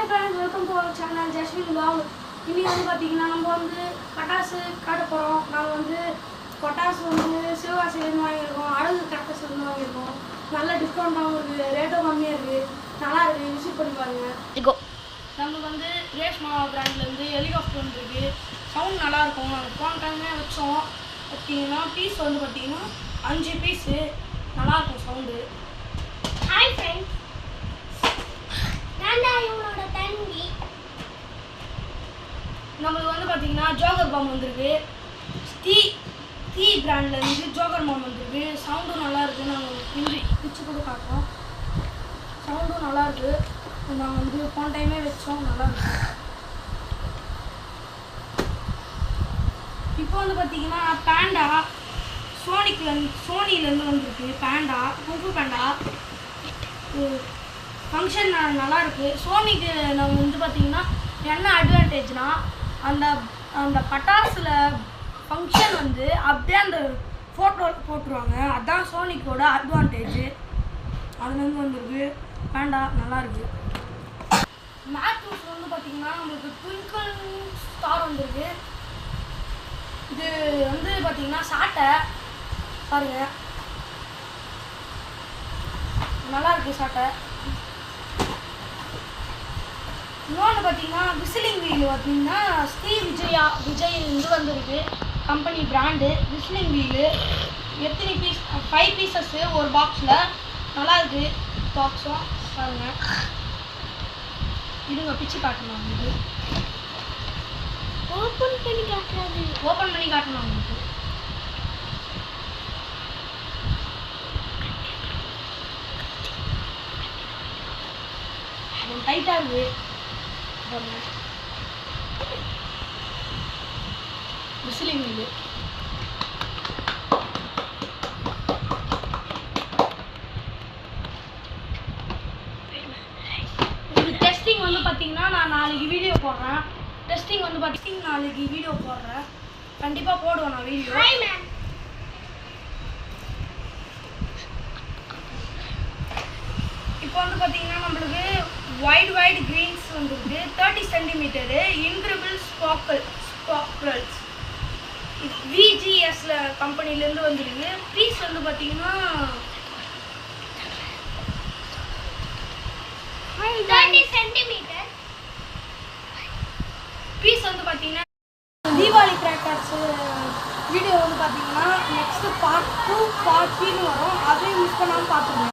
friends, welcome to our channel Jasmine Vlog. இன்னைக்கு வந்து பாத்தீங்கன்னா நம்ம வந்து பட்டாசு காட்ட போறோம். நாங்க வந்து பட்டாசு வந்து சிவகாசியில வாங்கியிருக்கோம். அழகு கிராக்கர்ஸ் வந்து வாங்கியிருக்கோம். நல்ல டிஸ்கவுண்டாகவும் இருக்கு, ரேட்டும் கம்மியா இருக்கு. நல்லா இருக்கு, விசிட் பண்ணி பாருங்க. நமக்கு வந்து ரேஷ்மா பிராண்ட்ல இருந்து ஹெலிகாப்டர் வந்துருக்கு. சவுண்ட் நல்லா இருக்கும். நாங்கள் போன டைமே வச்சோம். பார்த்தீங்கன்னா பீஸ் வந்து பார்த்தீங்கன்னா 5 பீஸு நல்லா இருக்கும் சவுண்டு. ஹாய் ஃப்ரெண்ட்ஸ், நான் தான் இவனோட தம்பி. நம்மளுக்கு வந்து பார்த்தீங்கன்னா ஜோக்கர் பாம் வந்திருக்கு. தீ பிராண்ட்ல இருந்து ஜோக்கர் பாம் வந்திருக்கு. சவுண்டும் நல்லா இருக்கு. நாங்கள் பிச்சு கூட காட்டுறோம். சவுண்டும் நல்லா இருக்கு. நாங்கள் வந்து போன டைமே வச்சோம், நல்லா இருக்கு. இப்போ வந்து பார்த்தீங்கன்னா பேண்டா சோனிலேருந்து வந்திருக்கு. பேண்டா குங்கு பேண்டா ஃபங்க்ஷன் நல்லா இருக்கு. சோனிக்கு நம்ம வந்து பார்த்தீங்கன்னா என்ன அட்வான்டேஜ்னா அந்த பட்டாசுல ஃபங்க்ஷன் வந்து அப்படியே அந்த ஃபோட்டோ போட்டுருவாங்க. அதுதான் சோனிக்கோட அட்வான்டேஜ். அதுலேருந்து வந்திருக்கு. பேண்டா நல்லா இருக்கு. மேத்யூஸ் வந்து பார்த்தீங்கன்னா நம்மளுக்கு ட்விங்கிள் ஸ்டார் வந்திருக்கு. இது வந்து பார்த்தீங்கன்னா சாட்டை பாருங்க, நல்லா இருக்கு சாட்டை. இன்னொன்று பார்த்தீங்கன்னா விசிலிங் வீல் பார்த்தீங்கன்னா விஜயிலிருந்து வந்திருக்கு. Company brand whistling wheel. எத்தனை பீஸ்? 5 பீசஸ்ஸு ஒரு பாக்ஸில். நல்லா இருக்கு பாக்ஸும் பாருங்க. இதுங்க பிச்சு காட்டணும் உங்களுக்கு. ஓப்பன் பண்ணி காட்டணும் உங்களுக்கு. டைட்டாக இருக்கு. Whistling wheel. டெஸ்டிங் வந்து பார்த்தீங்கன்னா நான் நாளைக்கு வீடியோ போடுறேன். நாளைக்கு வீடியோ போடுறேன். கண்டிப்பாக போடுவேன் நான் வீடியோ. இப்போ வந்து பார்த்தீங்கன்னா நம்மளுக்கு வைட் கிரீன்ஸ் வந்துருக்கு. 30 சென்டிமீட்டரு இன்க்ரிபிள் ஸ்பார்க்கிள்ஸ் விஜிஎஸ்ல கம்பெனிலேருந்து வந்துருக்கு. பீஸ் வந்து பார்த்தீங்கன்னா 30 சென்டிமீட்டர். பீஸ் வந்து பார்த்தீங்கன்னா தீபாவளி கிராக்கர்ஸ் வீடியோ வந்து பார்த்தீங்கன்னா நெக்ஸ்ட் பார்ட் 2 பார்ட் 3 வரும். அதையும் மிஸ் பண்ணாமல் பார்த்துருங்க.